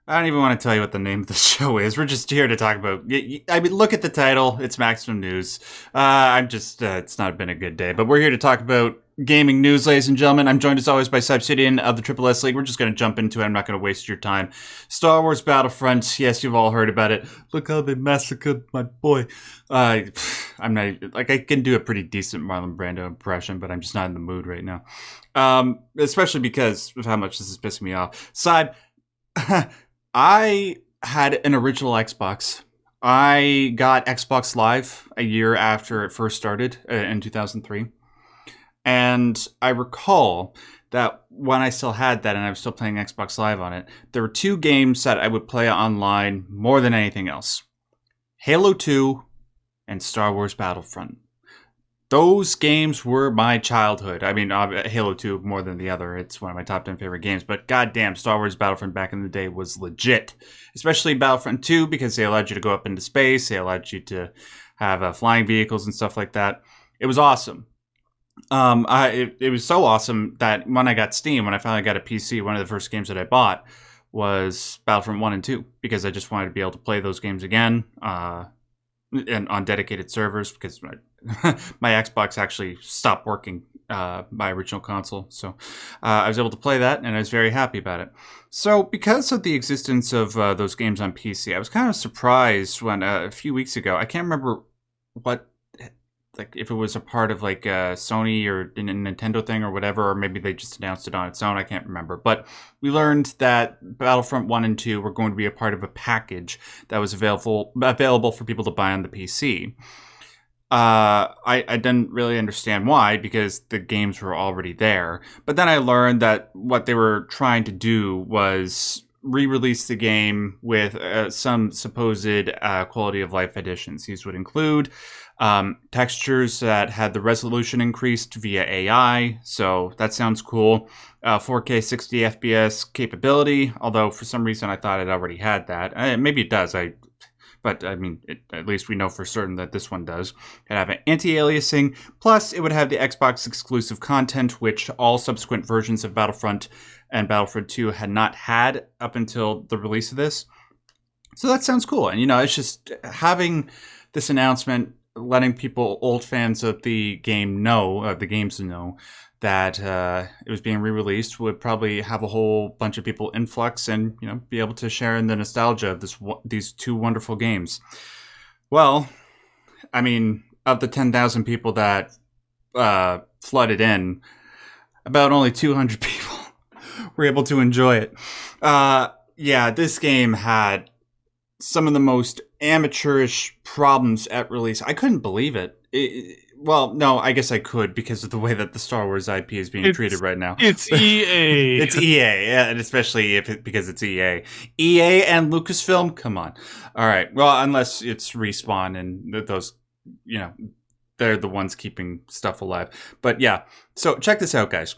I don't even want to tell you what the name of the show is. We're just here to talk about. I mean, look at the title. It's Maximum News. It's not been a good day, but we're here to talk about gaming news, ladies and gentlemen. I'm joined as always by Sybsidian of the Triple S League. We're just going to jump into it. I'm not going to waste your time. Star Wars Battlefront. Yes, you've all heard about it. Look how they massacred my boy. I'm not like I can do a pretty decent Marlon Brando impression, but I'm just not in the mood right now. Especially because of how much this is pissing me off. Syb. I had an original Xbox. I got Xbox Live a year after it first started in 2003. And I recall that when I still had that and I was still playing Xbox Live on it, there were two games that I would play online more than anything else. Halo 2 and Star Wars Battlefront. Those games were my childhood. I mean, Halo 2 more than the other. It's one of my top 10 favorite games. But goddamn, Star Wars Battlefront back in the day was legit. Especially Battlefront 2 because they allowed you to go up into space. They allowed you to have flying vehicles and stuff like that. It was awesome. It was so awesome that when I got Steam, when I finally got a PC, one of the first games that I bought was Battlefront 1 and 2. Because I just wanted to be able to play those games again. And on dedicated servers because my Xbox actually stopped working, my original console. So I was able to play that and I was very happy about it. So because of the existence of those games on PC, I was kind of surprised when a few weeks ago, I can't remember what, like if it was a part of like a Sony or a Nintendo thing or whatever, or maybe they just announced it on its own. I can't remember. But we learned that Battlefront 1 and 2 were going to be a part of a package that was available for people to buy on the PC. I didn't really understand why because the games were already there. But then I learned that what they were trying to do was re-release the game with some supposed quality of life additions. These would include textures that had the resolution increased via AI, so that sounds cool. 4K 60 FPS capability, although for some reason I thought it already had that. Maybe it does. But I mean, at least we know for certain that this one does. It'd have an anti-aliasing, plus it would have the Xbox exclusive content, which all subsequent versions of Battlefront and Battlefront 2 had not had up until the release of this. So that sounds cool. And, it's just having this announcement, letting people, old fans of the game know, that it was being re-released would probably have a whole bunch of people influx and, be able to share in the nostalgia of these two wonderful games. Well, I mean, of the 10,000 people that flooded in, about only 200 people were able to enjoy it. This game had some of the most amateurish problems at release. I couldn't believe it. Well, no, I guess I could because of the way that the Star Wars IP is being treated right now. It's EA. It's EA, yeah, and especially because it's EA. EA and Lucasfilm, come on. All right, well, unless it's Respawn and those, they're the ones keeping stuff alive. But yeah, so check this out, guys.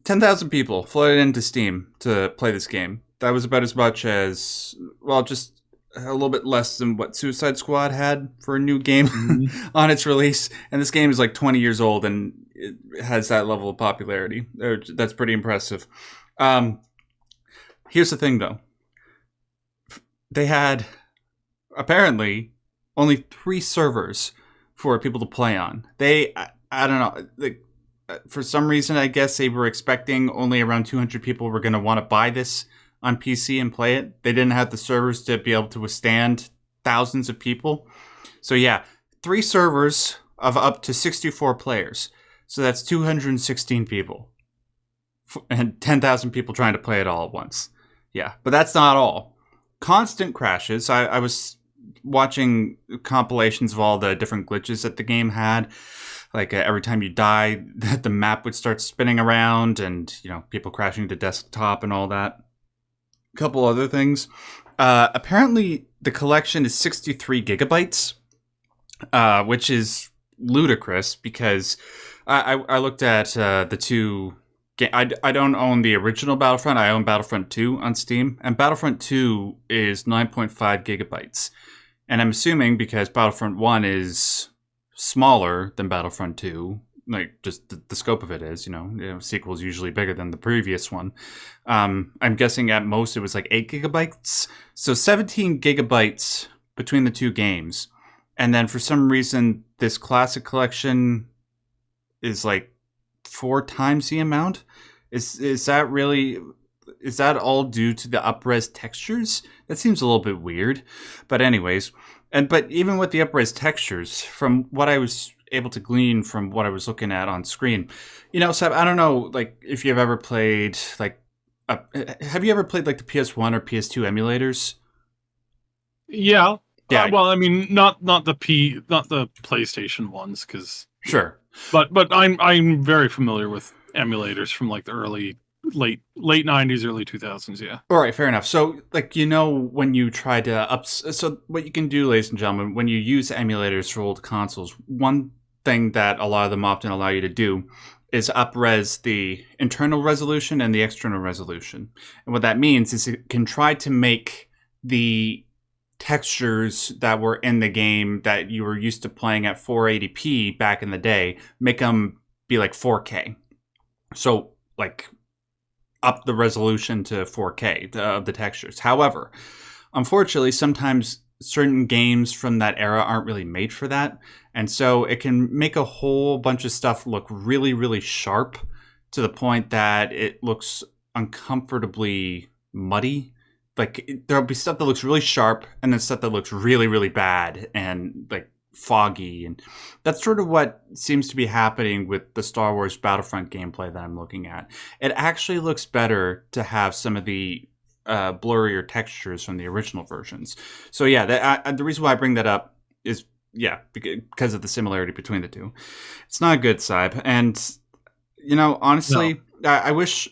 10,000 people flooded into Steam to play this game. That was about as much as, well, just a little bit less than what Suicide Squad had for a new game on its release. And this game is like 20 years old and it has that level of popularity. That's pretty impressive. Here's the thing, though. They had, apparently, only 3 servers for people to play on. I don't know, for some reason, I guess they were expecting only around 200 people were going to want to buy this on PC and play it. They didn't have the servers to be able to withstand thousands of people. So yeah, 3 servers of up to 64 players. So that's 216 people. And 10,000 people trying to play it all at once. Yeah, but that's not all. Constant crashes. I was watching compilations of all the different glitches that the game had. Like every time you die, the map would start spinning around and, people crashing to desktop and all that. A couple other things. Apparently, the collection is 63 gigabytes, which is ludicrous because I looked at the two. I don't own the original Battlefront. I own Battlefront 2 on Steam. And Battlefront 2 is 9.5 gigabytes. And I'm assuming because Battlefront 1 is smaller than Battlefront 2, like just the scope of it is, sequel's usually bigger than the previous one. I'm guessing at most it was like 8 gigabytes. So 17 gigabytes between the two games. And then for some reason, this classic collection is like 4 times the amount. Is that all due to the up-res textures? That seems a little bit weird. But anyways, but even with the up-res textures, from what I was able to glean from what I was looking at on screen, Seb, I don't know, like if you've ever played like, have you ever played like the PS1 or PS2 emulators? Yeah. Yeah. Well, I mean, not the PlayStation ones, because Sure. But I'm very familiar with emulators from like the late 90s, early 2000s. Yeah. All right, fair enough. So, like, when you try to so what you can do, ladies and gentlemen, when you use emulators for old consoles, one thing that a lot of them often allow you to do is up-res the internal resolution and the external resolution. And what that means is it can try to make the textures that were in the game that you were used to playing at 480p back in the day, make them be like 4K. So, like, up the resolution to 4K of the textures. However, unfortunately, sometimes certain games from that era aren't really made for that. And so it can make a whole bunch of stuff look really, really sharp to the point that it looks uncomfortably muddy. Like, there'll be stuff that looks really sharp and then stuff that looks really, really bad and like foggy. And that's sort of what seems to be happening with the Star Wars Battlefront gameplay that I'm looking at. It actually looks better to have some of the blurrier textures from the original versions. So yeah, the reason why I bring that up is, because of the similarity between the two. It's not a good, Sybe. And, honestly, no. I wish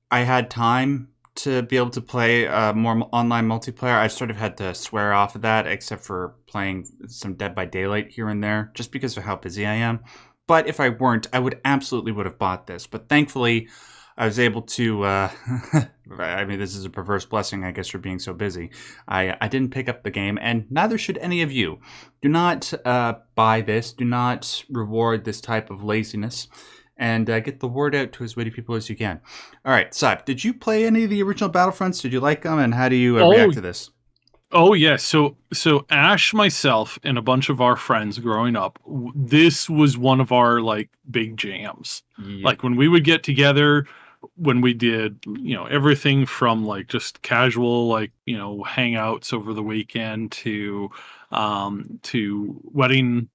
I had time to be able to play more online multiplayer. I sort of had to swear off of that, except for playing some Dead by Daylight here and there, just because of how busy I am. But if I weren't, I would have bought this. But thankfully, I was able to, I mean, this is a perverse blessing, I guess, for being so busy. I didn't pick up the game, and neither should any of you. Do not buy this. Do not reward this type of laziness. And get the word out to as many people as you can. All right, Sybe, did you play any of the original Battlefronts? Did you like them? And how do you react to this? Oh, yeah. So Ash, myself, and a bunch of our friends growing up, this was one of our, like, big jams. Yep. Like, when we would get together, when we did, everything from, like, just casual, like, hangouts over the weekend to wedding,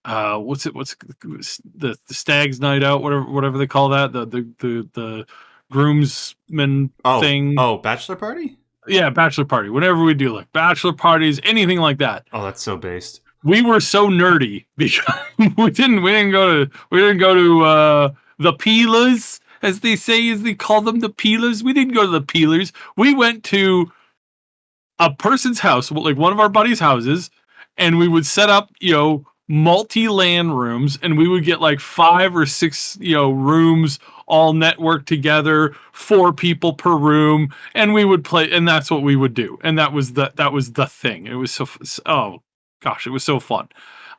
what's the stag's night out, whatever they call that, the groomsmen thing. Oh, bachelor party? Yeah, bachelor party. Whenever we do like bachelor parties, anything like that. Oh, that's so based. We were so nerdy because we didn't go to the peelers, as they call them, the peelers. We didn't go to the peelers. We went to a person's house, like one of our buddies' houses, and we would set up, multi-LAN rooms, and we would get like 5 or 6 rooms all networked together, 4 people per room, and we would play, and that's what we would do, and that was the thing. It was it was so fun.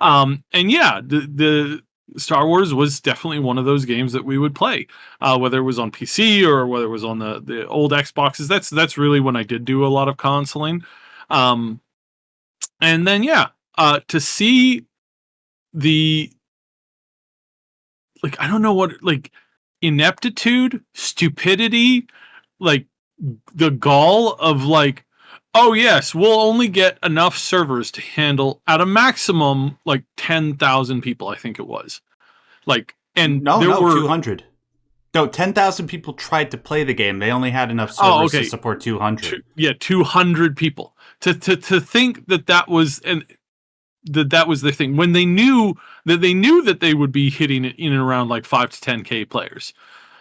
And yeah, the Star Wars was definitely one of those games that we would play, whether it was on PC or whether it was on the old Xboxes. That's really when I did do a lot of consoling. And then to see the, like, I don't know what, like, ineptitude, stupidity, like the gall of, like, oh yes, we'll only get enough servers to handle at a maximum like 10,000 people, I think it was. Like, and there were 200. No, 10,000 people tried to play the game. They only had enough servers to support 200. 200 people. To think that was, and that was the thing, when they knew that they would be hitting it in and around like 5 to 10K players,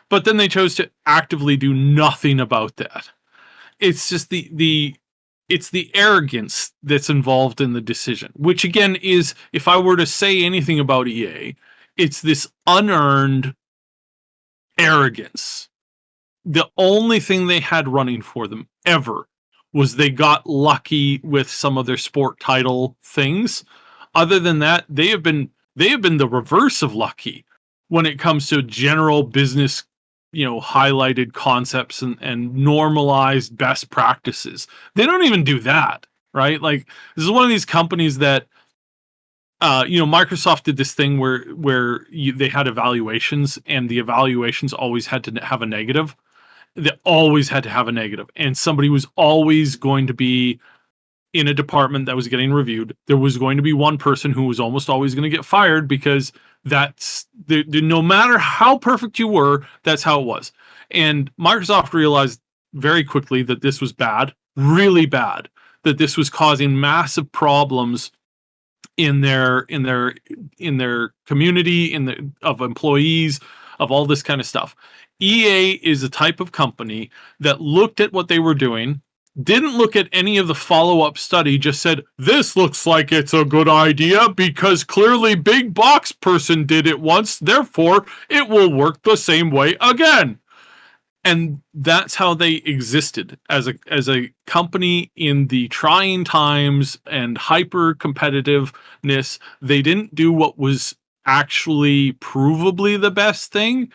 but then they chose to actively do nothing about that. It's just it's the arrogance that's involved in the decision, which again is, if I were to say anything about EA, it's this unearned arrogance. The only thing they had running for them ever was they got lucky with some of their sport title things. Other than that, they have been they have been the reverse of lucky when it comes to general business, highlighted concepts and normalized best practices. They don't even do that, right? Like, this is one of these companies that, Microsoft did this thing where they had evaluations, and the evaluations always had to have a negative. They always had to have a negative, and somebody was always going to be in a department that was getting reviewed. There was going to be one person who was almost always going to get fired, because no matter how perfect you were, that's how it was. And Microsoft realized very quickly that this was bad, really bad, that this was causing massive problems in their community, of employees, of all this kind of stuff. EA is a type of company that looked at what they were doing, didn't look at any of the follow-up study, just said, this looks like it's a good idea because clearly Big Box person did it once, therefore it will work the same way again. And that's how they existed as a company in the trying times and hyper competitiveness. They didn't do what was actually provably the best thing.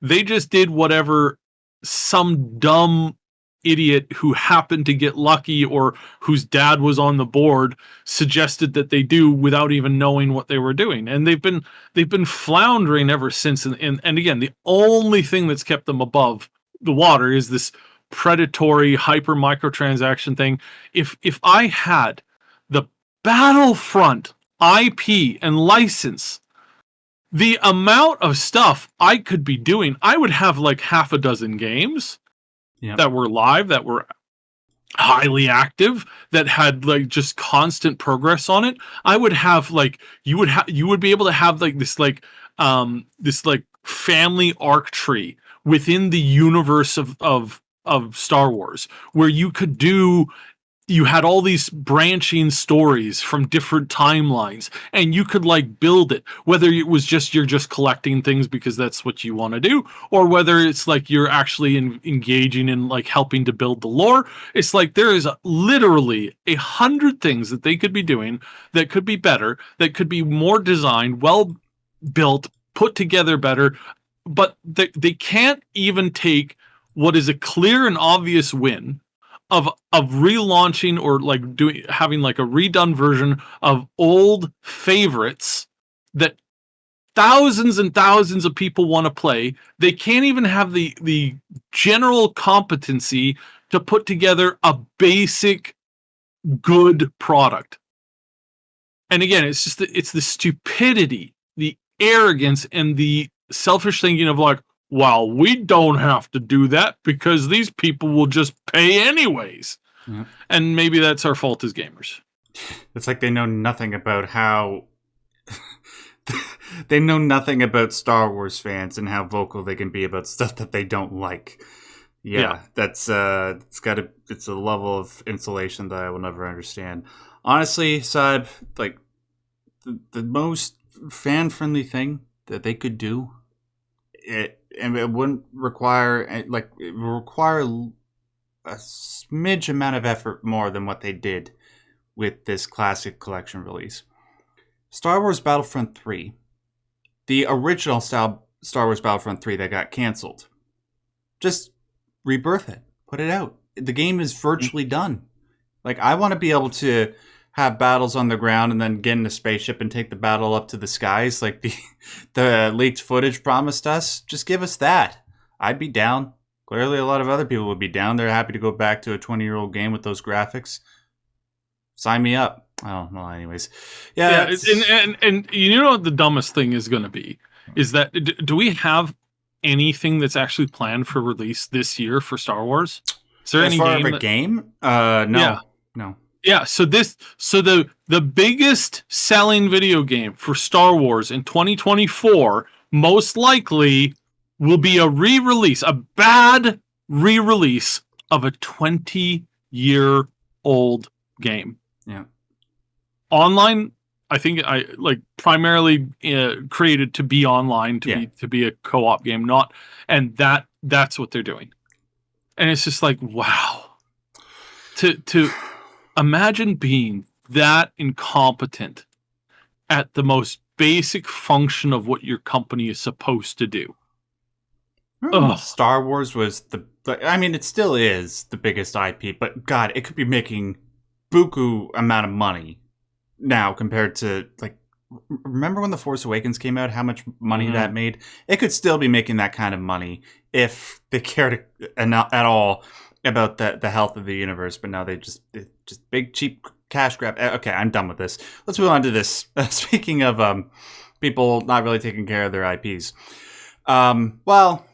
They just did whatever some dumb idiot who happened to get lucky or whose dad was on the board suggested that they do, without even knowing what they were doing. And they've been floundering ever since. And again, the only thing that's kept them above the water is this predatory hyper microtransaction thing. If I had the Battlefront IP and license, the amount of stuff I could be doing, I would have like half a dozen games that were live, that were highly active, that had like just constant progress on it. I would have like, you would be able to have like this family arc tree within the universe of Star Wars, where you had all these branching stories from different timelines, and you could like build it, whether it was you're just collecting things because that's what you want to do, or whether it's like you're actually engaging in like helping to build the lore. It's like there is literally 100 things that they could be doing that could be better, that could be more designed, well built, put together better, but they can't even take what is a clear and obvious win of relaunching or like having like a redone version of old favorites that thousands and thousands of people want to play. They can't even have the general competency to put together a basic good product. And again, it's the stupidity, the arrogance, and the selfish thinking of like, well, we don't have to do that because these people will just pay anyways. Yeah. And maybe that's our fault as gamers. It's like they know nothing about how they know nothing about Star Wars fans and how vocal they can be about stuff that they don't like. Yeah. That's it's a level of insulation that I will never understand. Honestly, Saib, like the most fan-friendly thing that they could do, it wouldn't require, like, it would require a smidge amount of effort more than what they did with this classic collection release. Star Wars Battlefront 3, the original style Star Wars Battlefront 3 that got canceled, just rebirth it, put it out. The game is virtually done. Like, I want to be able to have battles on the ground and then get in a spaceship and take the battle up to the skies like the leaked footage promised us. Just give us that. I'd be down. Clearly, a lot of other people would be down. They're happy to go back to a 20-year-old game with those graphics. Sign me up. Oh, well, anyways. Yeah. And you know what the dumbest thing is going to be? Is that, do we have anything that's actually planned for release this year for Star Wars? Is there any game? No. Yeah. No. Yeah, so the biggest selling video game for Star Wars in 2024 most likely will be a re-release, a bad re-release of a 20-year-old game. Yeah. Online, I think primarily created to be online, to be a co-op game, and that's what they're doing. And it's just like, wow. To imagine being that incompetent at the most basic function of what your company is supposed to do. Ugh. Star Wars was I mean, it still is the biggest IP, but God, it could be making buku amount of money now compared to, like, remember when The Force Awakens came out, how much money that made? It could still be making that kind of money if they cared at all about the health of the universe, but now they just big, cheap cash grab. Okay, I'm done with this. Let's move on to this. Speaking of people not really taking care of their IPs. Well,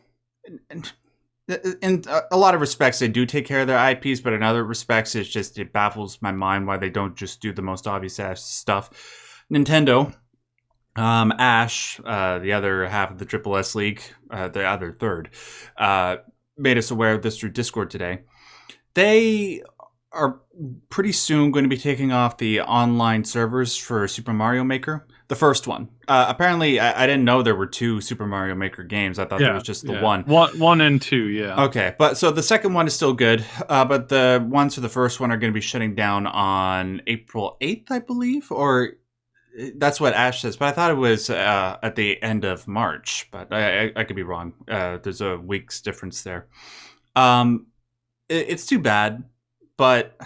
in a lot of respects, they do take care of their IPs, but in other respects, it baffles my mind why they don't just do the most obvious ass stuff. Nintendo, Ash, the other half of the Triple S League, the other third, made us aware of this through Discord today. They are pretty soon going to be taking off the online servers for Super Mario Maker, the first one. Apparently, I didn't know there were 2 Super Mario Maker games. I thought there was just the one. One and 2, yeah. Okay, but so the second one is still good, but the ones for the first one are going to be shutting down on April 8th, I believe, or that's what Ash says. But I thought it was at the end of March, but I could be wrong. There's a week's difference there. It's too bad, but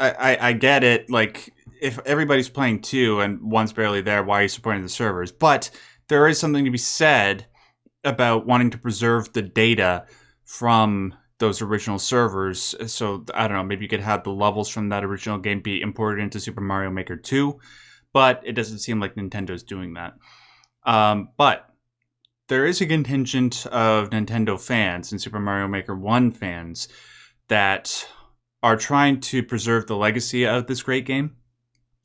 I get it. Like, if everybody's playing 2 and one's barely there, why are you supporting the servers? But there is something to be said about wanting to preserve the data from those original servers. So, I don't know, maybe you could have the levels from that original game be imported into Super Mario Maker 2, but it doesn't seem like Nintendo's doing that. But there is a contingent of Nintendo fans and Super Mario Maker 1 fans that are trying to preserve the legacy of this great game.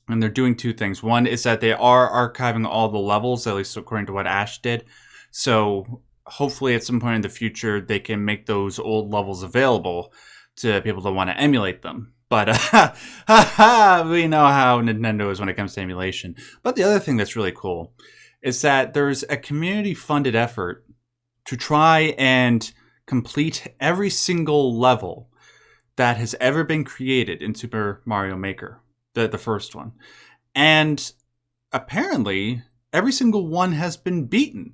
And they're doing 2 things. One is that they are archiving all the levels, at least according to what Ash did. So hopefully at some point in the future, they can make those old levels available to people that want to emulate them. But we know how Nintendo is when it comes to emulation. But the other thing that's really cool is that there's a community-funded effort to try and complete every single level that has ever been created in Super Mario Maker, the first one. And apparently, every single one has been beaten,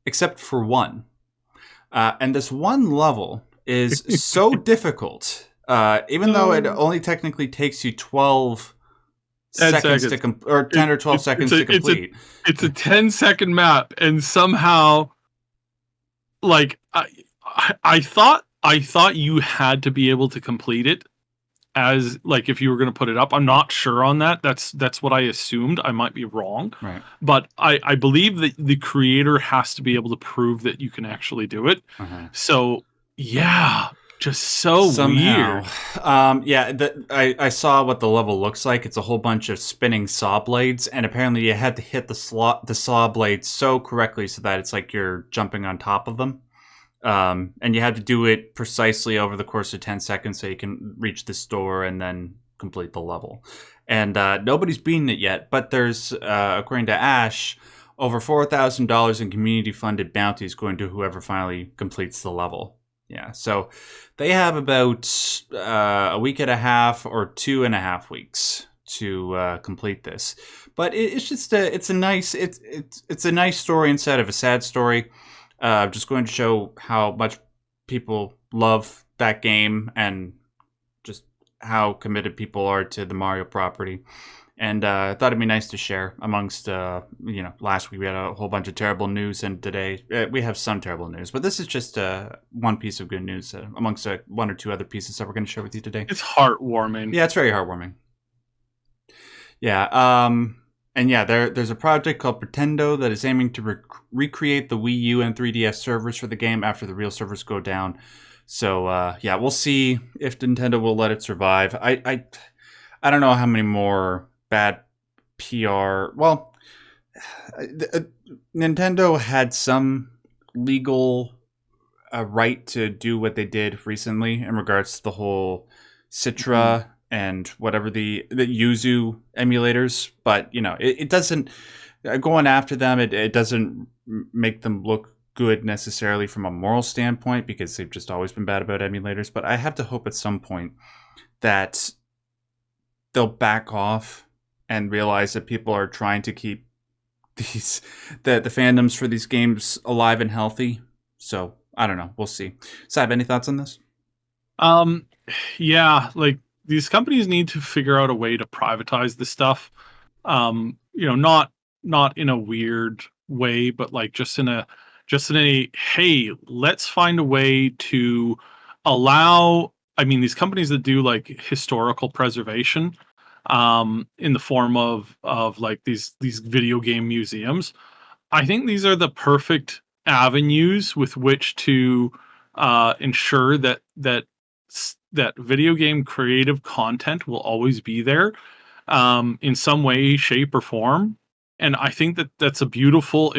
except for one. And this one level is so difficult, even though it only technically takes you 12 seconds to or 10 or 12 seconds to complete. It's a 10-second map, and somehow, like, I thought you had to be able to complete it as, like, if you were going to put it up. I'm not sure on that. That's what I assumed. I might be wrong. Right. But I believe that the creator has to be able to prove that you can actually do it. Uh-huh. So, yeah, just somehow weird. I saw what the level looks like. It's a whole bunch of spinning saw blades, and apparently you had to hit the saw blades so correctly so that it's like you're jumping on top of them. And you have to do it precisely over the course of 10 seconds so you can reach the store and then complete the level. And nobody's beaten it yet, but there's, according to Ash, over $4,000 in community-funded bounties going to whoever finally completes the level. Yeah, so they have about a week and a half or 2.5 weeks to complete this. But it's just it's a nice story instead of a sad story. Just going to show how much people love that game and just how committed people are to the Mario property. And I thought it'd be nice to share amongst, last week we had a whole bunch of terrible news, and today we have some terrible news. But this is just one piece of good news amongst 1 or 2 other pieces that we're going to share with you today. It's heartwarming. Yeah, it's very heartwarming. Yeah, and yeah, there's a project called Pretendo that is aiming to recreate the Wii U and 3DS servers for the game after the real servers go down. So, we'll see if Nintendo will let it survive. I don't know how many more bad PR. Well, Nintendo had some legal right to do what they did recently in regards to the whole Citra and whatever the Yuzu emulators, but it doesn't, going after them, it doesn't make them look good necessarily from a moral standpoint, because they've just always been bad about emulators. But I have to hope at some point that they'll back off and realize that people are trying to keep these the fandoms for these games alive and healthy. So I don't know. We'll see. Sab, any thoughts on this? Um, yeah, like these companies need to figure out a way to privatize this stuff. Not in a weird way, but like just in a hey, let's find a way to allow. I mean, these companies that do like historical preservation, in the form of like these video game museums. I think these are the perfect avenues with which to ensure that video game creative content will always be there, in some way, shape, or form. And I think that it's a beautiful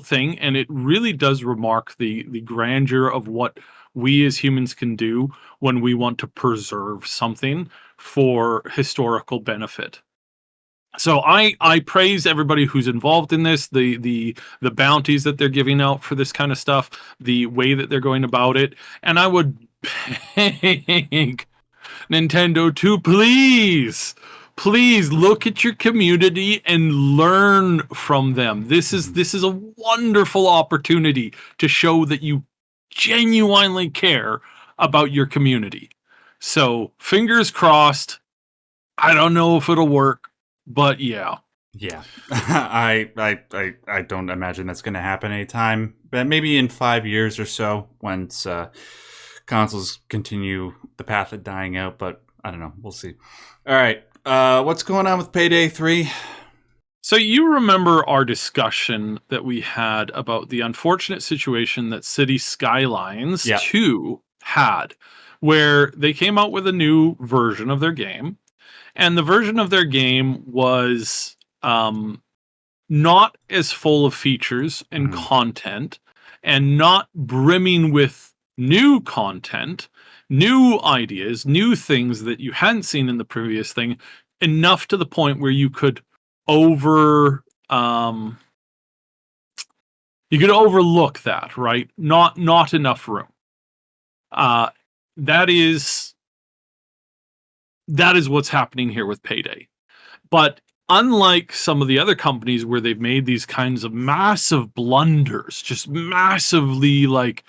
thing, and it really does remark the grandeur of what we as humans can do when we want to preserve something for historical benefit. So I praise everybody who's involved in this, the bounties that they're giving out for this kind of stuff, the way that they're going about it, and I would beg Nintendo to please look at your community and learn from them. This is a wonderful opportunity to show that you genuinely care about your community. So fingers crossed. I don't know if it'll work, but yeah. Yeah, I don't imagine that's going to happen anytime, but maybe in 5 years or so, once consoles continue the path of dying out. But I don't know. We'll see. All right, what's going on with Payday 3? So you remember our discussion that we had about the unfortunate situation that City Skylines Yeah. 2 had, where they came out with a new version of their game, and the version of their game was not as full of features and Mhm. content, and not brimming with new content, new ideas, new things that you hadn't seen in the previous thing, enough to the point where over um you could overlook that, right? Not enough room. Uh that is that is what's happening here with Payday. But unlike some of the other companies where they've made these kinds of massive blunders, just massively like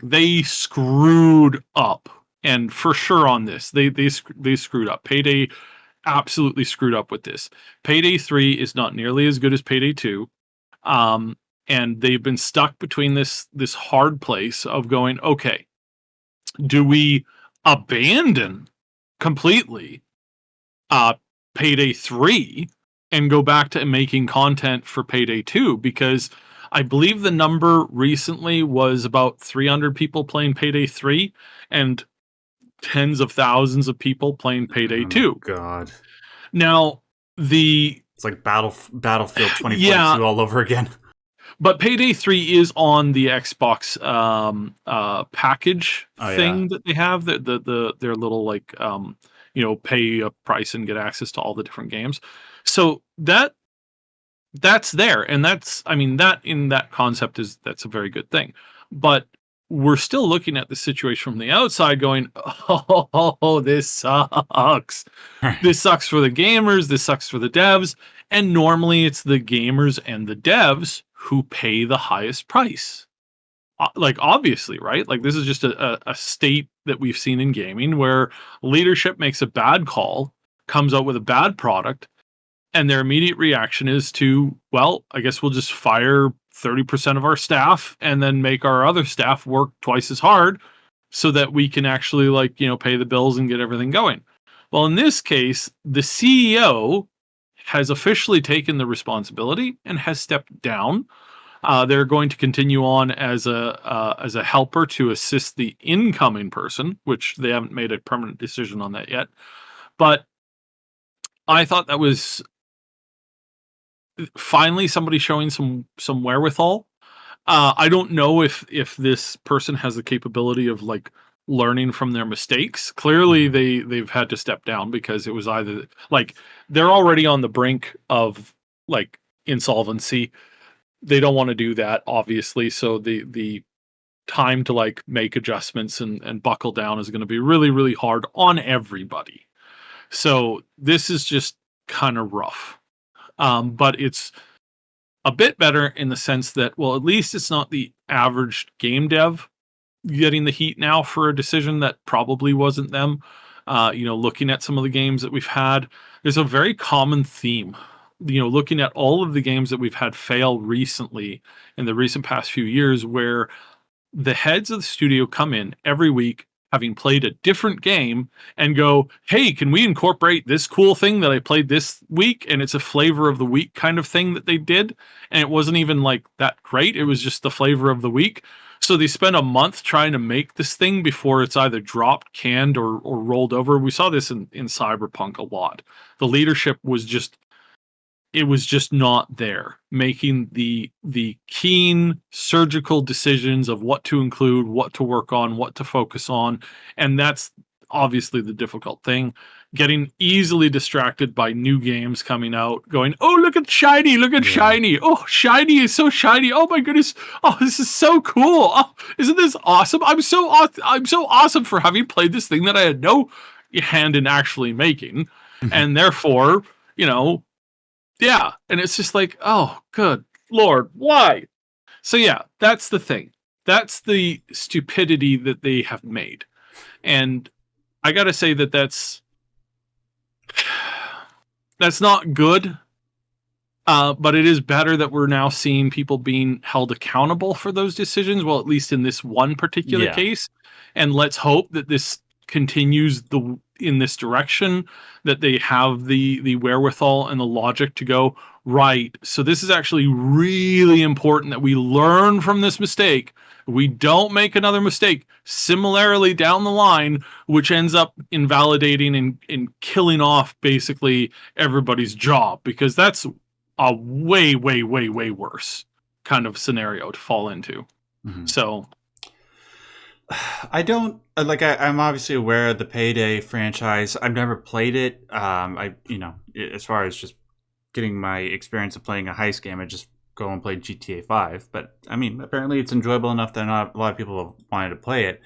they screwed up, and for sure on this, they screwed up. Payday absolutely screwed up with this. Payday 3 is not nearly as good as Payday 2. Um, and they've been stuck between this hard place of going, okay, do we abandon completely uh Payday 3 and go back to making content for Payday 2? Because I believe the number recently was about 300 people playing Payday 3 and tens of thousands of people playing Payday Oh my 2. god, Now, the it's like Battlefield yeah, 2042 all over again. but Payday 3 is on the Xbox package Oh yeah. thing that they have, their little like pay a price and get access to all the different games. So that's there, and that's, I mean, that in that concept that's a very good thing. But we're still looking at the situation from the outside going, "Oh, this sucks. This sucks for the gamers, this sucks for the devs." And normally it's the gamers and the devs who pay the highest price. Like, obviously, right? Like, this is just a state that we've seen in gaming where leadership makes a bad call, comes out with a bad product, and their immediate reaction is to, well, I guess we'll just fire 30% of our staff and then make our other staff work twice as hard so that we can actually, like, pay the bills and get everything going. Well, in this case, the CEO has officially taken the responsibility and has stepped down. They're going to continue on as a helper to assist the incoming person, which they haven't made a permanent decision on that yet. But I thought that was finally somebody showing some wherewithal. I don't know if this person has the capability of like learning from their mistakes. Clearly, Mhm. they've had to step down because it was either like they're already on the brink of like insolvency. They don't want to do that, obviously. So the time to like make adjustments and buckle down is going to be really really hard on everybody. So this is just kind of rough. But a bit better in the sense that, well, at least it's not the average game dev getting the heat now for a decision that probably wasn't them. Looking at some of the games that we've had, there's a very common theme. Looking at all of the games that we've had fail recently in the recent past few years, where the heads of the studio come in every week having played a different game and go, hey, can we incorporate this cool thing that I played this week? And it's a flavor of the week kind of thing that they did. And it wasn't even like that great. It was just the flavor of the week. So they spent a month trying to make this thing before it's either dropped, canned, or rolled over. We saw this in Cyberpunk a lot. The leadership was just not there, making the keen surgical decisions of what to include, what to work on, what to focus on. And that's obviously the difficult thing. Getting easily distracted by new games coming out, going, oh, look at shiny, shiny. Oh, shiny is so shiny. Oh my goodness. Oh, this is so cool. Oh, isn't this awesome? I'm so awesome for having played this thing that I had no hand in actually making. And therefore, yeah, and it's just like, oh, good Lord, why? So yeah, that's the thing. That's the stupidity that they have made. And I gotta say that's not good, but it is better that we're now seeing people being held accountable for those decisions, well, at least in this one particular case. And let's hope that this continues in this direction, that they have the wherewithal and the logic to go, right, so this is actually really important that we learn from this mistake. We don't make another mistake similarly down the line, which ends up invalidating and killing off basically everybody's job, because that's a way, way, way, way worse kind of scenario to fall into. So I don't I'm obviously aware of the Payday franchise. I've never played it. As far as just getting my experience of playing a heist game, I just go and play GTA 5. But I mean, apparently it's enjoyable enough that not a lot of people have wanted to play it.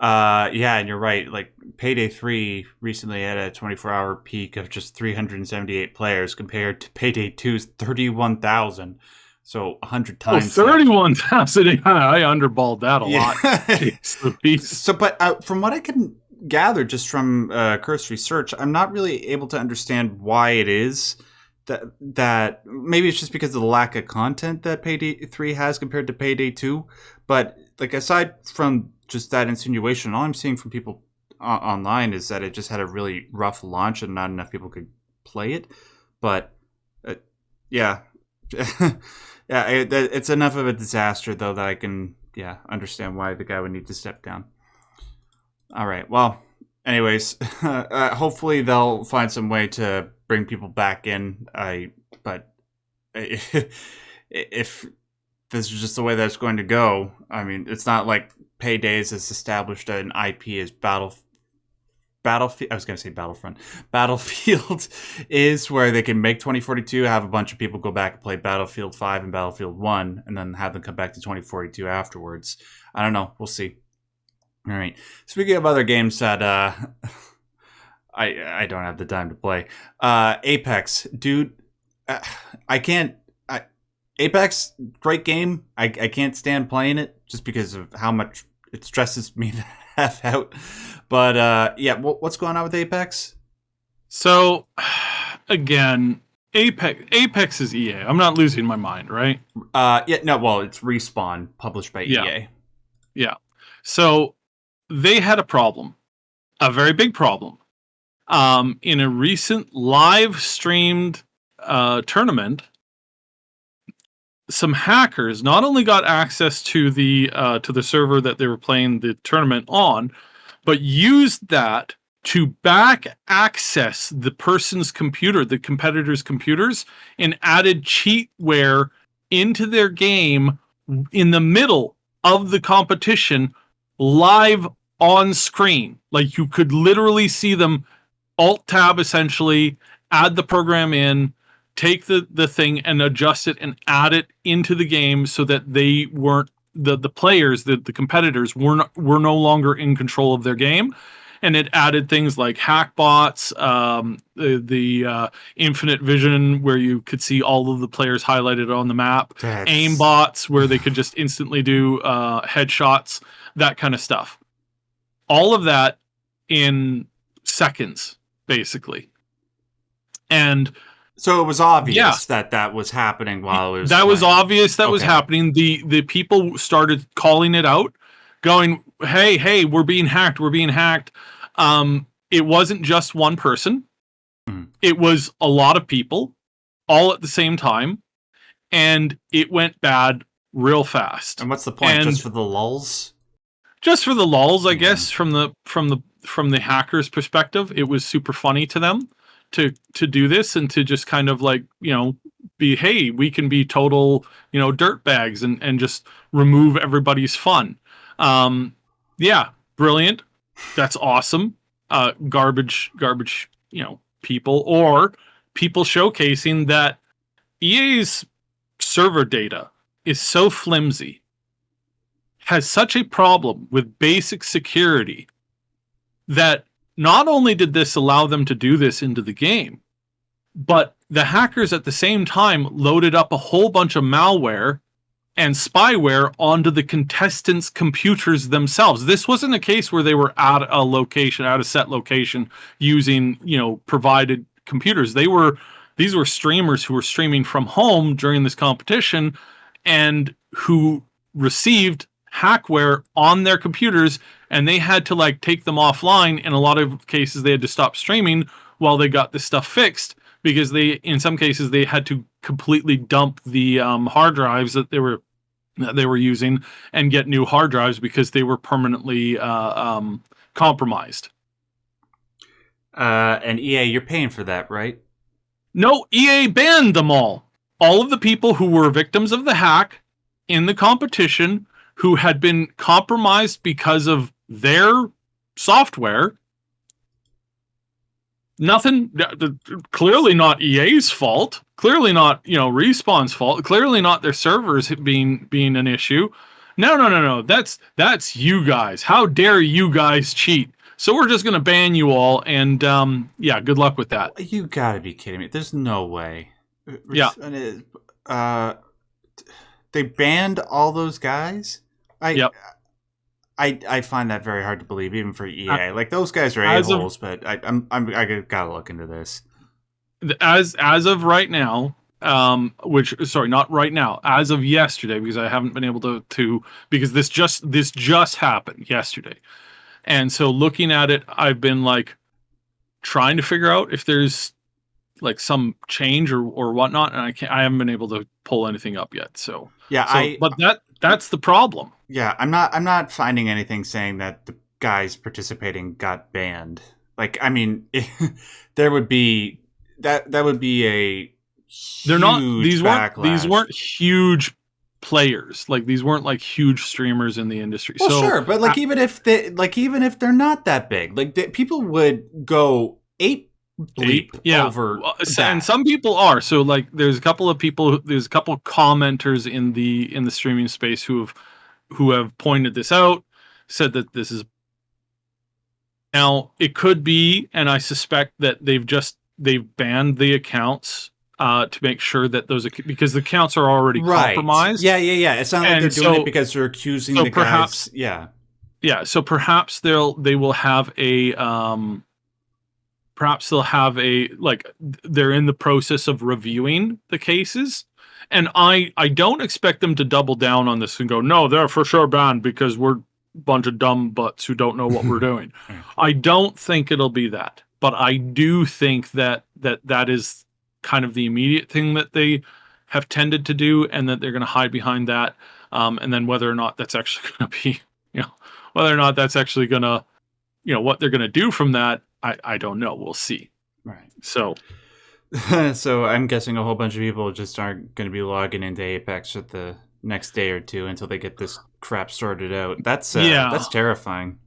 And you're right. Like Payday 3 recently had a 24-hour peak of just 378 players compared to Payday 2's 31,000. So 100 times. 31,000. I underballed that a lot. Jeez, so, but from what I can gather just from cursory search, I'm not really able to understand why it is that maybe it's just because of the lack of content that Payday 3 has compared to Payday 2. But like aside from just that insinuation, all I'm seeing from people online is that it just had a really rough launch and not enough people could play it. But yeah. Yeah, it's enough of a disaster, though, that I can, understand why the guy would need to step down. All right. Well, anyways, hopefully they'll find some way to bring people back in. But if this is just the way that's going to go, I mean, it's not like Paydays has established an IP as Battlefield. I was going to say Battlefront. Battlefield is where they can make 2042, have a bunch of people go back and play Battlefield 5 and Battlefield 1, and then have them come back to 2042 afterwards. I don't know. We'll see. All right. Speaking of other games that I don't have the time to play. Apex. Dude, I can't... Apex, great game. I can't stand playing it just because of how much it stresses me the F out. But what's going on with Apex? So, again, Apex is EA. I'm not losing my mind, right? It's Respawn, published by EA. Yeah. So, they had a problem. A very big problem. In a recent live streamed tournament, some hackers not only got access to the server that they were playing the tournament on, but used that to back access the person's computer, the competitor's computers, and added cheatware into their game in the middle of the competition, live on screen. Like you could literally see them alt-tab essentially, add the program in, take the thing and adjust it and add it into the game so that they weren't the players, the competitors were no longer in control of their game. and it added things like hack bots, the infinite vision where you could see all of the players highlighted on the map, aim bots where they could just instantly do headshots, that kind of stuff. All of that in seconds, basically. And so it was obvious that was happening while it was that playing. was obvious that was happening. The people started calling it out, going, hey, we're being hacked. It wasn't just one person. It was a lot of people all at the same time, and it went bad real fast. And what's the point? Just for the lulz? Just for the lulz, I guess, from the hackers' perspective. It was super funny to them to do this and to just kind of like, be, hey, we can be total, dirtbags and just remove everybody's fun. Brilliant. That's awesome. Garbage, people, or people showcasing that EA's server data is so flimsy, has such a problem with basic security, that not only did this allow them to do this into the game, but the hackers at the same time loaded up a whole bunch of malware and spyware onto the contestants' computers themselves. This wasn't a case where they were at a set location using, provided computers. These were streamers who were streaming from home during this competition and who received hackware on their computers, and they had to take them offline. In a lot of cases, they had to stop streaming while they got this stuff fixed, because in some cases they had to completely dump the hard drives that they were using and get new hard drives because they were permanently compromised. And EA, you're paying for that, right? No, EA banned them all. All of the people who were victims of the hack in the competition, who had been compromised because of their software. Nothing, clearly not EA's fault, clearly not, Respawn's fault, clearly not their servers being an issue. No. That's you guys. How dare you guys cheat? So we're just going to ban you all, and good luck with that. You gotta be kidding me. There's no way. Yeah. They banned all those guys? Yep. I find that very hard to believe, even for EA. Those guys are a-holes, but I gotta look into this. As of right now, not right now, as of yesterday, because I haven't been able to because this just happened yesterday, and so looking at it, I've been trying to figure out if there's some change or whatnot, and I haven't been able to pull anything up yet. But that's the problem. Yeah, I'm not finding anything saying that the guys participating got banned. There would be that would be a huge backlash. These weren't huge players. These weren't huge streamers in the industry. Well, sure, but even if they're not that big, people would go ape over that. And some people are. So there's a couple of commenters in the streaming space who have pointed this out, said that this is. Now it could be, and I suspect that they've banned the accounts to make sure that because the accounts are already compromised. Yeah. It's not like they're doing it because they're accusing the guys. Yeah. Yeah. So perhaps they will have a. Perhaps they'll have they're in the process of reviewing the cases. And I don't expect them to double down on this and go, no, they're for sure banned because we're a bunch of dumb butts who don't know what we're doing. I don't think it'll be that. But I do think that is kind of the immediate thing that they have tended to do, and that they're going to hide behind that. And then whether or not that's actually going to be, whether or not that's actually going to, what they're going to do from that, I don't know. We'll see. Right. So I'm guessing a whole bunch of people just aren't going to be logging into Apex for the next day or two until they get this crap sorted out. That's terrifying.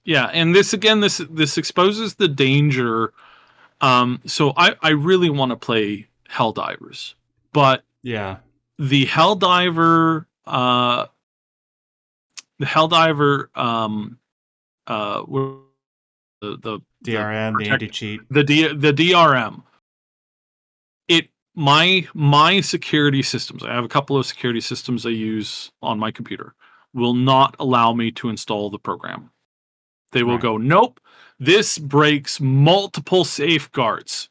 Yeah, and this exposes the danger. So I really want to play Helldivers, but yeah, the Helldiver the DRM, the anti-cheat. the DRM. My security systems, I have a couple of security systems I use on my computer, will not allow me to install the program. They will go, nope, this breaks multiple safeguards.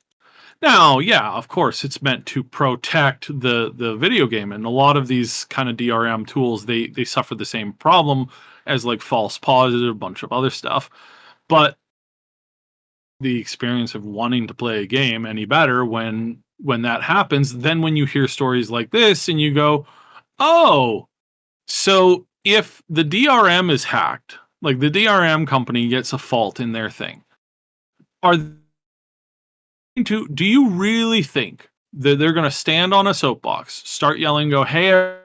Now, yeah, of course, it's meant to protect the video game, and a lot of these kind of DRM tools, they suffer the same problem as like false positive, a bunch of other stuff. But the experience of wanting to play a game any better when that happens, then when you hear stories like this and you go, oh, so if the DRM is hacked, like the DRM company gets a fault in their thing, do you really think that they're going to stand on a soapbox, start yelling, go, hey,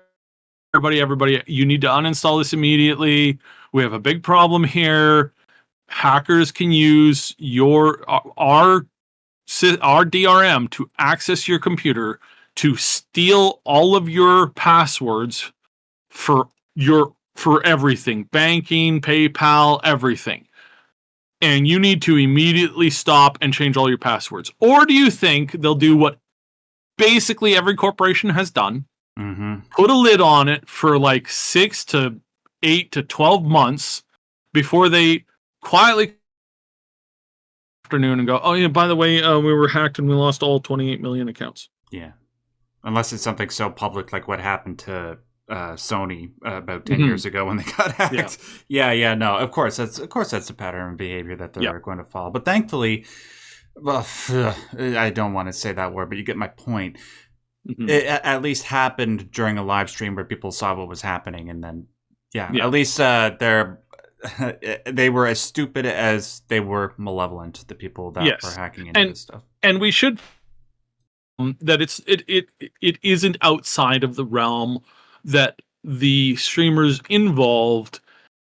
everybody, you need to uninstall this immediately. We have a big problem here. Hackers can use our DRM to access your computer to steal all of your passwords for everything, banking, PayPal, everything. And you need to immediately stop and change all your passwords. Or do you think they'll do what basically every corporation has done? Put a lid on it for like 6 to 8 to 12 months before they quietly afternoon and go, oh yeah, by the way, we were hacked and we lost all 28 million accounts. Yeah. Unless it's something so public like what happened to Sony about 10 years ago when they got hacked. Yeah, no, of course that's the pattern of behavior that they're going to follow. But thankfully, well, I don't want to say that word, but you get my point. It at least happened during a live stream where people saw what was happening, and then at least they were as stupid as they were malevolent, the people that were hacking into this stuff. And we should that it isn't outside of the realm that the streamers involved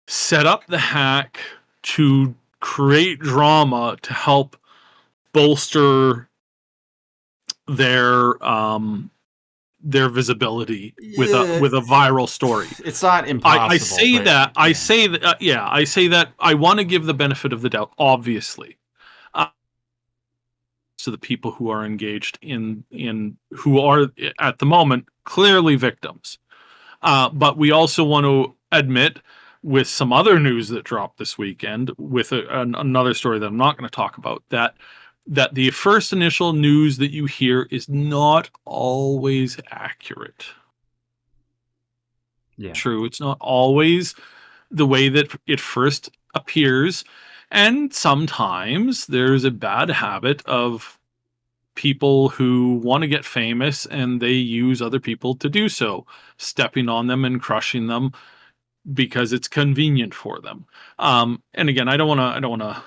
set up the hack to create drama to help bolster their visibility with a viral story. It's not impossible. I say that I want to give the benefit of the doubt, obviously, to the people who are engaged in who are at the moment clearly victims. But we also want to admit, with some other news that dropped this weekend, with another story that I'm not going to talk about, that the first initial news that you hear is not always accurate. Yeah. True, it's not always the way that it first appears, and sometimes there's a bad habit of people who want to get famous and they use other people to do so, stepping on them and crushing them because it's convenient for them. And again, I don't want to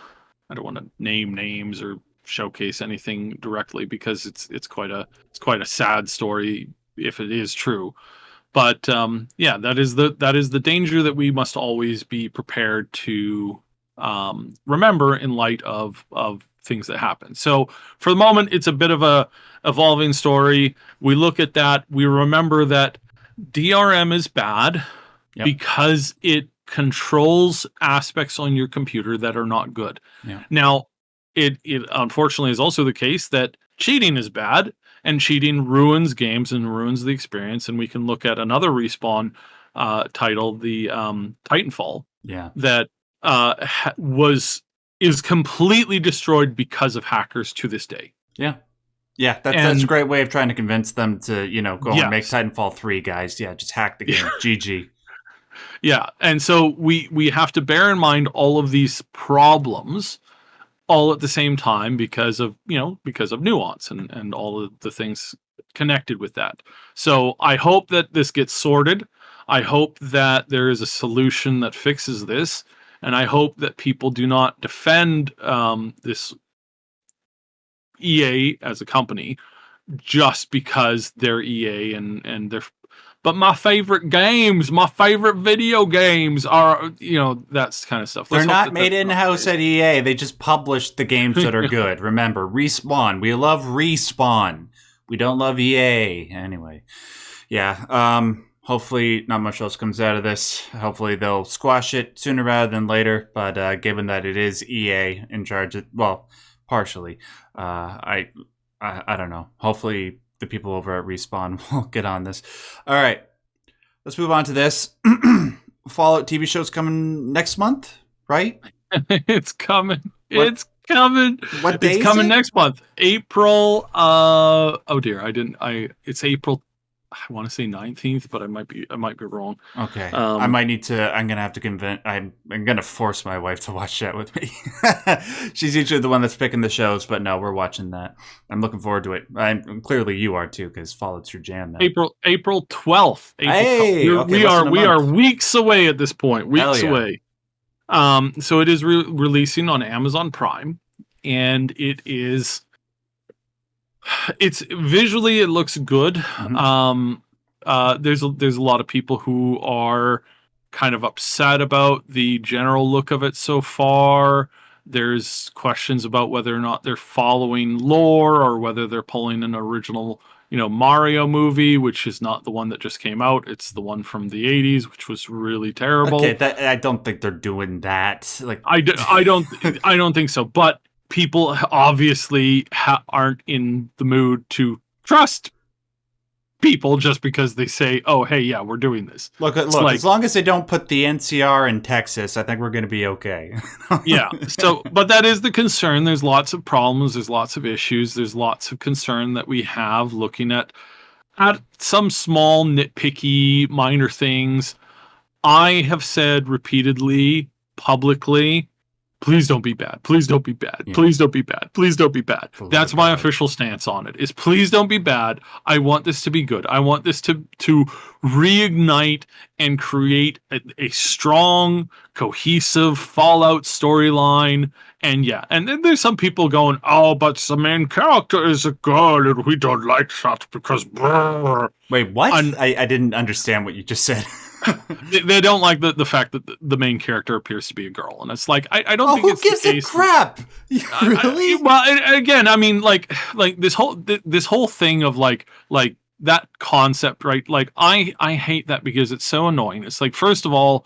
name names or showcase anything directly because it's quite a sad story if it is true. But that is the danger that we must always be prepared to remember in light of things that happen. So for the moment, it's a bit of a evolving story. We look at that. We remember that DRM is bad because it controls aspects on your computer that are not good. Yeah. Now, it unfortunately is also the case that cheating is bad, and cheating ruins games and ruins the experience. And we can look at another Respawn title, the Titanfall, that is completely destroyed because of hackers to this day. Yeah, that's a great way of trying to convince them to, go and make Titanfall 3, guys. Yeah, just hack the game. GG. Yeah, and so we have to bear in mind all of these problems all at the same time because of nuance and all of the things connected with that. So I hope that this gets sorted. I hope that there is a solution that fixes this. And I hope that people do not defend this EA as a company just because they're EA and they're. But my favorite video games are, that's kind of stuff. They're not made in-house at EA. They just publish the games that are good. Remember, Respawn. We love Respawn. We don't love EA. Anyway. Yeah. hopefully not much else comes out of this. Hopefully they'll squash it sooner rather than later. But given that it is EA in charge, well, partially, I don't know. Hopefully the people over at Respawn will get on this. All right, let's move on to this. Fallout TV show's coming next month, right? It's coming. What? It's coming. What day? It's coming next month. April. Oh dear. It's April. I want to say 19th, but I might be wrong. Okay. I'm gonna have to convince. I'm gonna force my wife to watch that with me. She's usually the one that's picking the shows, but no, we're watching that. I'm looking forward to it. Clearly you are too, because Fallout's your jam. Then. April 12th. Hey, we are weeks away at this point. Weeks away. So it is releasing on Amazon Prime, and it's visually it looks good. Mm-hmm. There's a lot of people who are kind of upset about the general look of it so far. There's questions about whether or not they're following lore or whether they're pulling an original, Mario movie, which is not the one that just came out. It's the one from the 80s, which was really terrible. Okay, I don't think they're doing that. I don't think so. But people obviously aren't in the mood to trust people just because they say, "Oh, hey, yeah, we're doing this." Look. As long as they don't put the NCR in Texas, I think we're going to be okay. Yeah. So, but that is the concern. There's lots of problems. There's lots of issues. There's lots of concern that we have looking at some small nitpicky minor things. I have said repeatedly, publicly, please don't be bad. Please don't be bad. Yeah. Please don't be bad. Please don't be bad. That's my official stance on it, is please don't be bad. I want this to be good. I want this to reignite and create a strong, cohesive Fallout storyline. And yeah, and then there's some people going, oh, but the main character is a girl and we don't like that because... Brr. Wait, what? I didn't understand what you just said. They don't like the fact that the main character appears to be a girl, and it's like I don't think who it's gives the a case. Crap. Really? Again, I mean, like this whole thing of like that concept, right? Like I hate that because it's so annoying. It's like, first of all,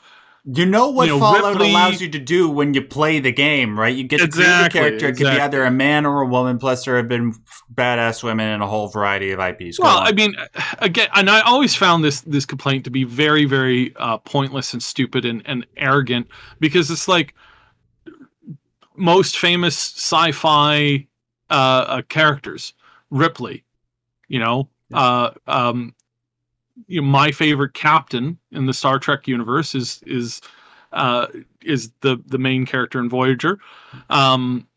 what Fallout Ripley allows you to do when you play the game, right? You get to create a character. It could be either a man or a woman. Plus, there have been badass women in a whole variety of IPs. Well, I mean, again, and I always found this complaint to be very, very pointless and stupid and arrogant, because it's like most famous sci-fi characters, Ripley, my favorite captain in the Star Trek universe is the main character in Voyager. I'm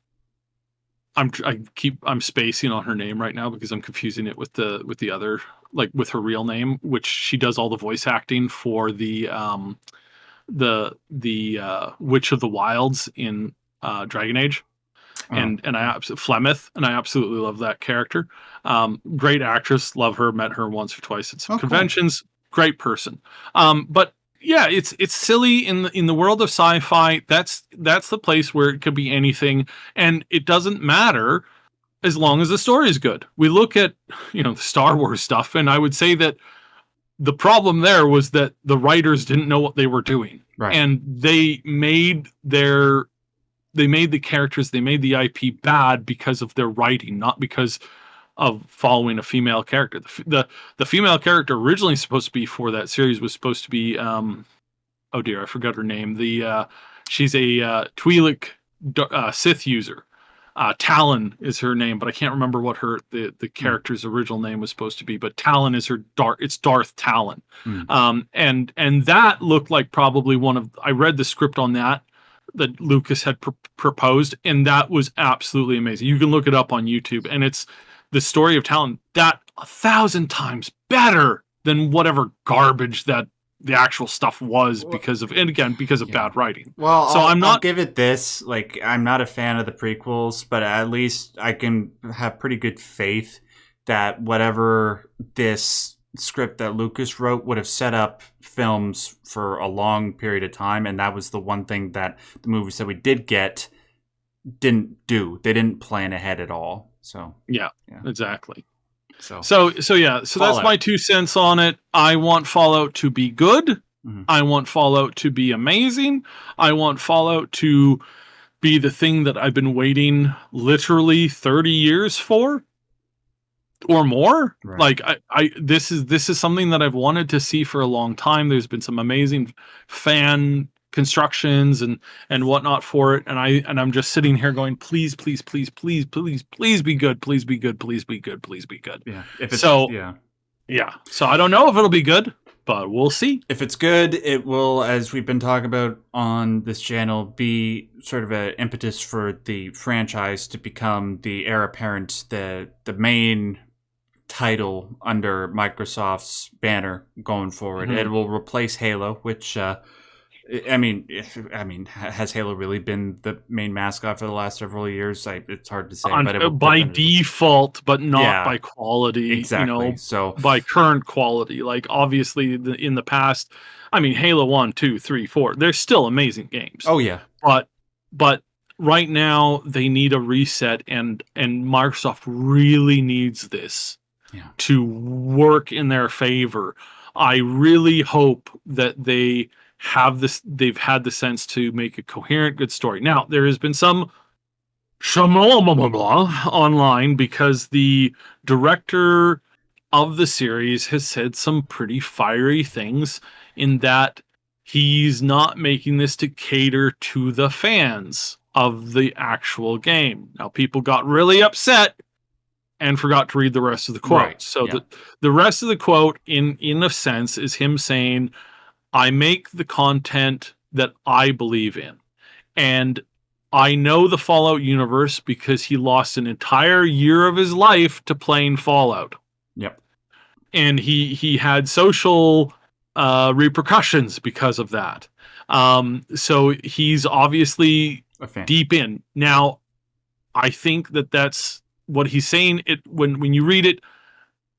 spacing on her name right now because I'm confusing it with the other, like with her real name, which she does all the voice acting for the Witch of the Wilds in Dragon Age. And Flemeth, and I absolutely love that character. Great actress, love her. Met her once or twice at some conventions. Cool. Great person. But yeah, it's silly in the world of sci-fi. That's the place where it could be anything, and it doesn't matter as long as the story is good. We look at the Star Wars stuff, and I would say that the problem there was that the writers didn't know what they were doing, right. And they made the characters, they made the IP bad because of their writing, not because of following a female character. The female character originally supposed to be for that series was supposed to be, oh dear, I forgot her name. She's a Twi'lek Sith user. Talon is her name, but I can't remember what the character's original name was supposed to be. But Talon is her it's Darth Talon. And that looked like probably I read the script on that Lucas had proposed, and that was absolutely amazing. You can look it up on YouTube, and it's the story of Talon that 1,000 times better than whatever garbage that the actual stuff was because of bad writing. Well, so I'll give it this. Like, I'm not a fan of the prequels, but at least I can have pretty good faith that whatever this script that Lucas wrote would have set up films for a long period of time, and that was the one thing that the movies that we did get didn't do. They didn't plan ahead at all. So yeah. Exactly. So that's Fallout. my 2 cents on it. I want Fallout to be good. Mhm. I want Fallout to be amazing. I want Fallout to be the thing that I've been waiting literally 30 years for or more. Right. Like this is something that I've wanted to see for a long time. There's been some amazing fan constructions and whatnot for it, and I'm just sitting here going, please be good, please be good, please be good, please be good. Yeah. If it's, So yeah. yeah, so I don't know if it'll be good, but we'll see. If it's good, it will, as we've been talking about on this channel, be sort of an impetus for the franchise to become the heir apparent, the main title under Microsoft's banner going forward. Mhm. It will replace Halo, which I mean, has Halo really been the main mascot for the last several years? It's hard to say, but it will by definitely- default, but not Yeah, by quality. exactly. You know, So by current quality. Like obviously, in the past, I mean, Halo 1, 2, 3, 4, they're still amazing games. oh yeah, But right now they need a reset, and Microsoft really needs this Yeah. to work in their favor. I really hope that they've had the sense to make a coherent, good story. Now, there has been some online because the director of the series has said some pretty fiery things, in that he's not making this to cater to the fans of the actual game. Now, people got really upset and forgot to read the rest of the quote. Right, So yeah. the rest of the quote, in a sense, is him saying, I make the content that I believe in. And I know the Fallout universe because he lost an entire year of his life to playing Fallout. Yep. And he had social repercussions because of that. So he's obviously A fan. deep in. Now, I think that's what he's saying. It when you read it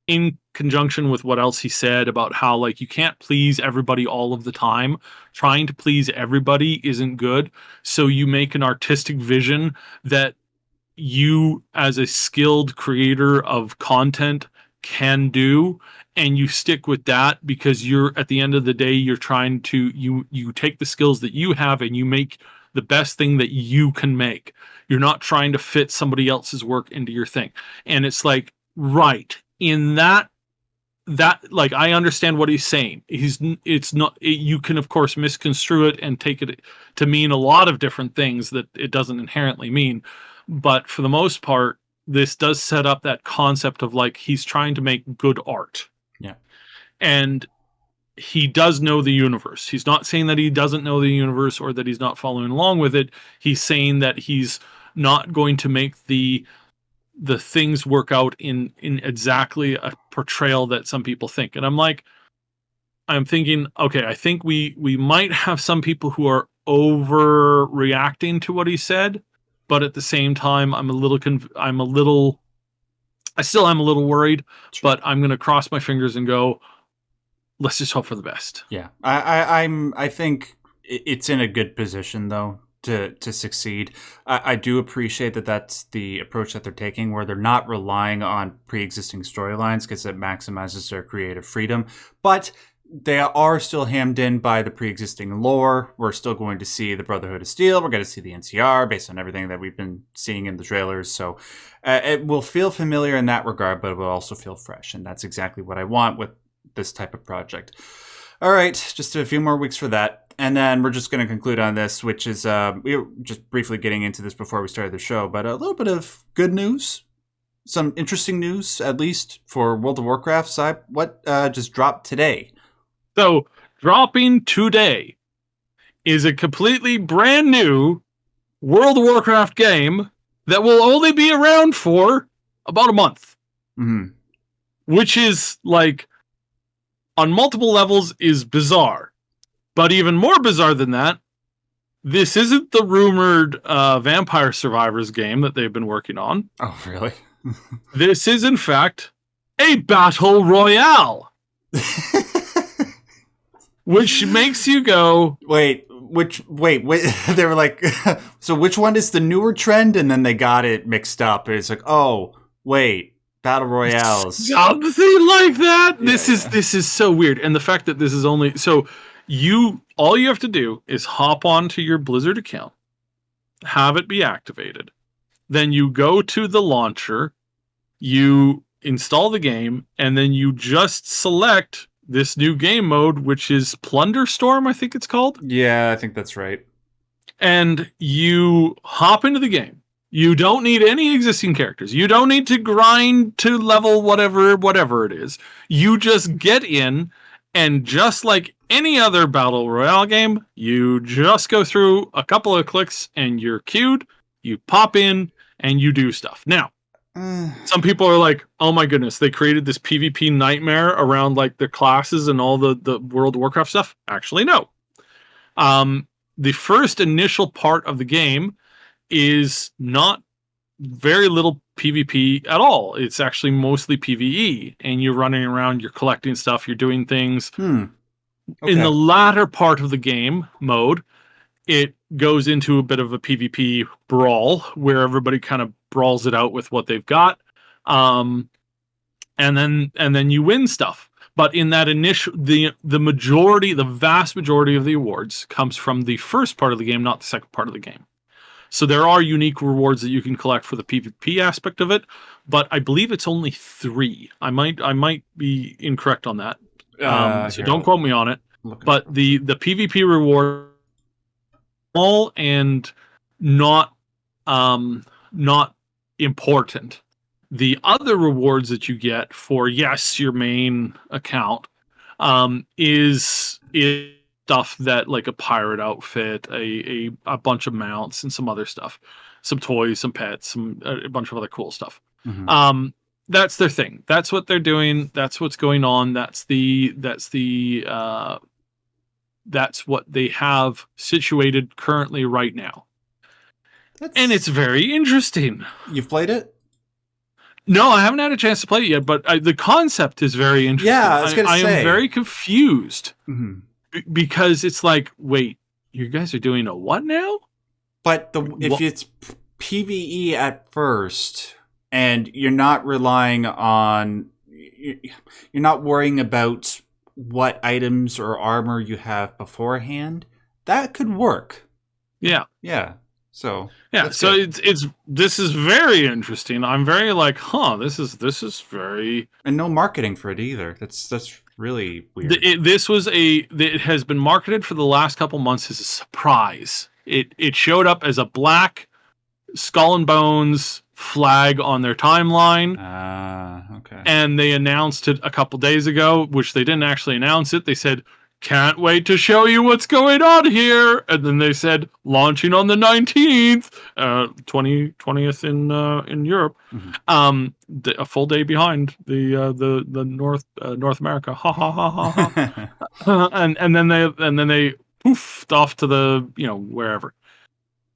in conjunction with what else he said about how, like, you can't please everybody all of the time. Trying to please everybody isn't good. So you make an artistic vision that you, as a skilled creator of content, can do, and you stick with that, because you're, at the end of the day, you're trying to you take the skills that you have and you make the best thing that you can make. You're not trying to fit somebody else's work into your thing. And it's like, right, in that like, I understand what he's saying. You can of course misconstrue it and take it to mean a lot of different things that it doesn't inherently mean. But for the most part, this does set up that concept of, like, he's trying to make good art. Yeah. And he does know the universe. He's not saying that he doesn't know the universe or that he's not following along with it. He's saying that he's not going to make the things work out in exactly a portrayal that some people think. And I'm thinking, okay, I think we might have some people who are overreacting to what he said, but at the same time, I still am a little worried, but I'm going to cross my fingers and go, let's just hope for the best. Yeah, I think it's in a good position though to succeed. I do appreciate that that's the approach that they're taking, where they're not relying on pre-existing storylines, because it maximizes their creative freedom, but they are still hemmed in by the pre-existing lore. We're still going to see the Brotherhood of Steel. We're going to see the NCR based on everything that we've been seeing in the trailers. So it will feel familiar in that regard, but it will also feel fresh. And that's exactly what I want with this type of project. All right, just a few more weeks for that. And then we're just going to conclude on this, which is, we were just briefly getting into this before we started the show, but a little bit of good news. Some interesting news, at least for World of Warcraft side. What just dropped today? So, dropping today is a completely brand new World of Warcraft game that will only be around for about a month. Mm-hmm. Which is, like, on multiple levels is bizarre. But even more bizarre than that, this isn't the rumored Vampire Survivors game that they've been working on. Oh, really? This is, in fact, a Battle Royale. Which makes you go, wait, they were like, so which one is the newer trend? And then they got it mixed up. It's like, oh, wait, battle royales. Something like that. Yeah, This is so weird. And the fact that this is only so all you have to do is hop onto your Blizzard account, have it be activated. Then you go to the launcher, you install the game, and then you just select this new game mode, which is Plunder Storm, I think it's called. Yeah, I think that's right. And you hop into the game. You don't need any existing characters. You don't need to grind to level whatever it is. You just get in, and just like any other Battle Royale game, you just go through a couple of clicks and you're queued, you pop in, and you do stuff. Now, some people are like, oh my goodness, they created this PvP nightmare around like the classes and all the World of Warcraft stuff. Actually, no. The first initial part of the game is not very little PvP at all. It's actually mostly PvE, and you're running around, you're collecting stuff, you're doing things. Okay. In the latter part of the game mode, it goes into a bit of a PvP brawl where everybody kind of brawls it out with what they've got. And then you win stuff. But in that initial, the vast majority of the awards comes from the first part of the game, not the second part of the game. So there are unique rewards that you can collect for the PvP aspect of it, but I believe it's only 3. I might be incorrect on that. So don't quote me on it. But the PvP reward all and not important. The other rewards that you get for your main account is stuff that like a pirate outfit, a bunch of mounts, and some other stuff, some toys, some pets, a bunch of other cool stuff. Mm-hmm. That's their thing. That's what they're doing. That's what's going on. That's what they have situated currently right now. And it's very interesting. You've played it? No, I haven't had a chance to play it yet, but the concept is very interesting. Yeah, I was going to say. I am very confused mm-hmm. Because it's like, wait, you guys are doing a what now? But if it's PvE at first, and you're not relying on, you're not worrying about what items or armor you have beforehand, that could work. Yeah. Yeah. So this is very interesting. I'm very like, this is very, and no marketing for it either. That's really weird. It has been marketed for the last couple months as a surprise. It showed up as a black skull and bones flag on their timeline. Okay. And they announced it a couple days ago, which they didn't actually announce it. They said, can't wait to show you what's going on here. And then they said, launching on the 19th, 20th in Europe. Mm-hmm. A full day behind the North America. Ha ha ha ha ha. and then they poofed off to the, wherever.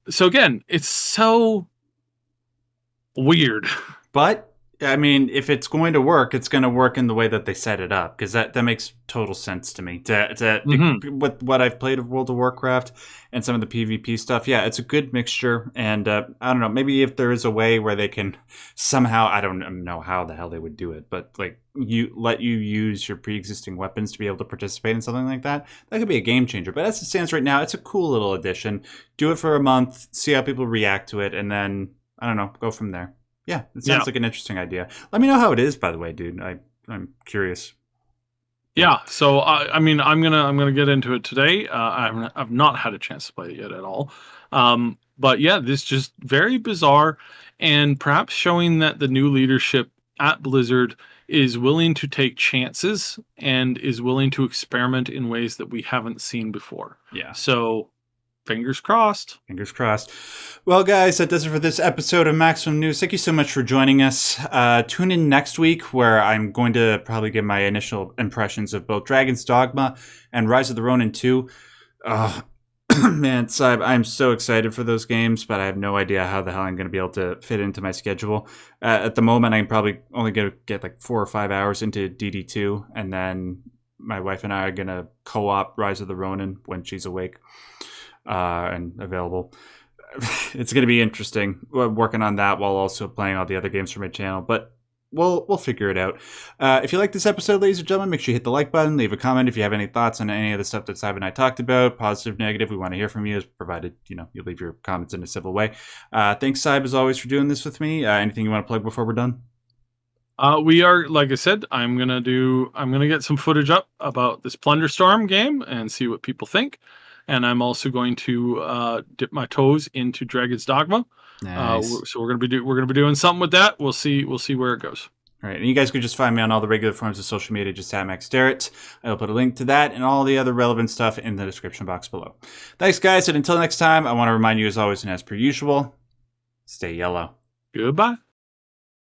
So again, it's so weird. But I mean, if it's going to work, it's going to work in the way that they set it up, because that makes total sense to me. Mm-hmm. With what I've played of World of Warcraft and some of the PvP stuff, yeah, it's a good mixture. And I don't know, maybe if there is a way where they can somehow, I don't know how the hell they would do it, but like let you use your pre-existing weapons to be able to participate in something like that, that could be a game changer. But as it stands right now, it's a cool little addition. Do it for a month, see how people react to it, and then, I don't know, go from there. Yeah, it sounds like an interesting idea. Let me know how it is, by the way, dude. I'm curious. Yeah, so I mean, I'm gonna get into it today. I've not had a chance to play it yet at all. But yeah, this just very bizarre, and perhaps showing that the new leadership at Blizzard is willing to take chances and is willing to experiment in ways that we haven't seen before. Yeah. So fingers crossed. Fingers crossed. Well, guys, that does it for this episode of Maximum News. Thank you so much for joining us. Tune in next week, where I'm going to probably give my initial impressions of both Dragon's Dogma and Rise of the Ronin 2. Man, I'm so excited for those games, but I have no idea how the hell I'm going to be able to fit into my schedule. At the moment, I'm probably only going to get like 4 or 5 hours into DD2, and then my wife and I are going to co-op Rise of the Ronin when she's awake. And available. It's going to be interesting working on that while also playing all the other games for my channel. But we'll figure it out. If you like this episode, ladies and gentlemen, make sure you hit the like button, leave a comment if you have any thoughts on any of the stuff that Simon and I talked about, positive, negative. We want to hear from you, provided you leave your comments in a civil way. Thanks, Simon, as always, for doing this with me. Anything you want to plug before we're done? We are, like I said, I'm gonna get some footage up about this Plunderstorm game and see what people think. And I'm also going to dip my toes into Dragon's Dogma. Nice. So we're gonna be doing something with that. We'll see where it goes. All right, and you guys could just find me on all the regular forms of social media, just at Max Derrat. I'll put a link to that and all the other relevant stuff in the description box below. Thanks, guys, and until next time, I want to remind you, as always and as per usual, stay yellow. Goodbye.